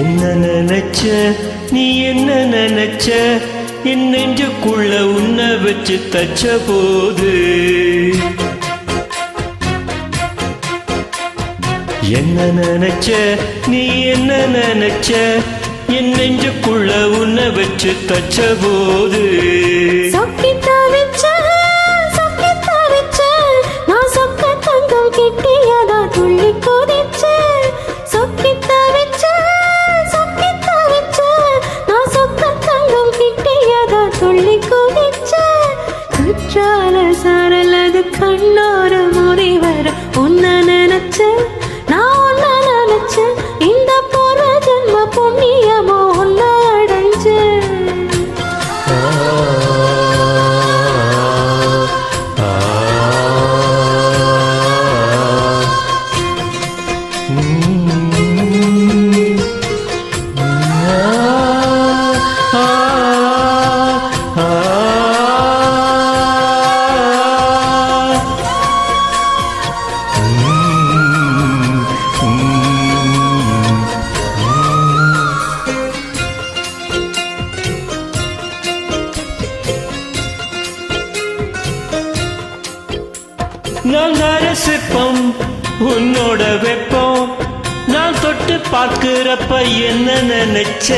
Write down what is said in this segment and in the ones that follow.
என்ன நினைச்ச நீ என்ன நினைச்ச என் நெஞ்சுக்குள்ள உன்னை வச்சு தச்ச போது என்ன நினைச்ச நீ என்ன நினைச்ச என் நெஞ்சுக்குள்ள உன்னை வச்சு தச்ச போது துள்ளி கொதிச்ச குற்றால சாரலது கண்ணோர முறை வர உன்ன நினைச்ச நான் உன்ன நினைச்ச இந்த பூர்வ ஜென்ம புண்ணியமோ உன்ன அடைஞ்ச நான் ரசிப்போம் உன்னோட வெப்பம் நான் தொட்டு பார்க்கிறப்ப என்ன நினைச்ச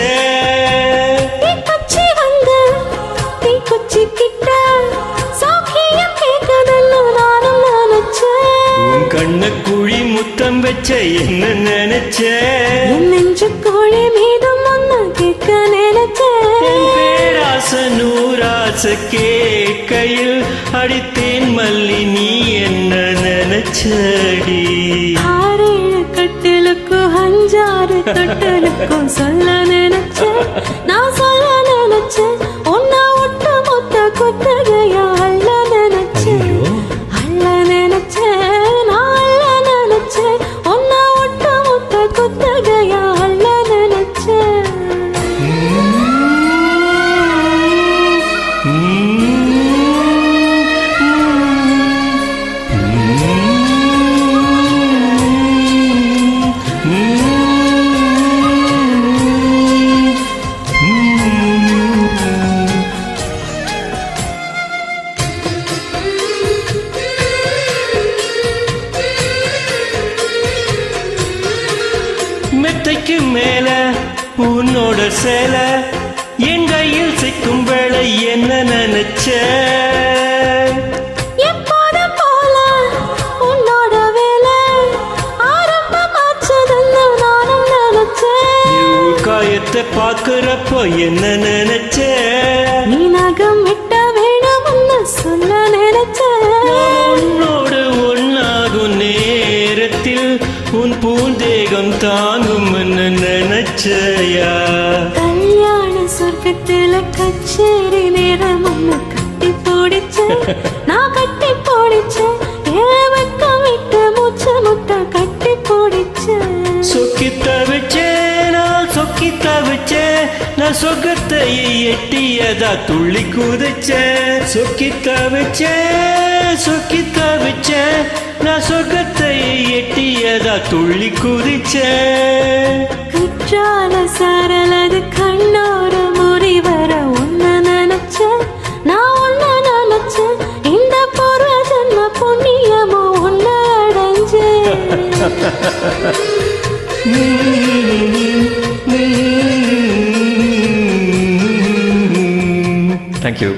உன் கண்ண குழி முத்தம் வச்ச என்ன நினைச்ச நெஞ்சு கோழி மீதும் ஒன்னு கேட்க நினைச்ச பேராச நூராச கேட்கையில் அடித்தேன் மல்லி நீ என்ன நினைச்சடி 6 கட்டிலுக்கும் 5 தொட்டலுக்கும் சொல்ல நினைச்ச நான் சொல்ல நினைச்ச உன்ன ஒட்டு மொத்த குத்தகையா அல்ல நினைச்ச அல்ல நினைச்ச நான் அல்ல நினைச்ச உன்ன ஒட்டு மொத்த குத்தகையா அல்ல நினைச்ச மெத்தைக்கு மேல உன்னோட சேல என் கையில் சிக்கும் வேளை என்ன நினைச்ச எப்போது போல உன்னோட வேலை ஆரம்பமாச்சதுன்னு நானும் நினைச்சேன் காயத்தை பார்க்கிறப்போ என்ன நினைச்ச நீ நகம் விட்ட வேணும்னு சொல்ல நினைச்சேன் உன்னோடு ஒன்னாகும் நேரத்தில் உன் பூந்தேகம் தாங்கும் நினைச்சயா கல்யாண சொர்க்கத்துல கச்சேரி நேரம் ஒண்ணு கட்டி போடிச்ச நான் கட்டி போடிச்ச ஏவக்கம் விட்டு மூச்சு முட்டை கட்டி போடிச்ச சொக்கி தவிச்சே நான் சொர்க்கத்தை எட்டியதா துள்ளி குதிச்ச சொக்கி தவிச்சே நான் சொர்க்கத்தை எட்டியதா துள்ளி குதிச்ச குற்றால சாரலது கண்ணோர முறை வர உன்ன நினைச்ச நான் உன்ன நினைச்ச இந்த பூர்வ ஜென்ம புண்ணியமோ உன்ன அடைஞ்ச Thank you.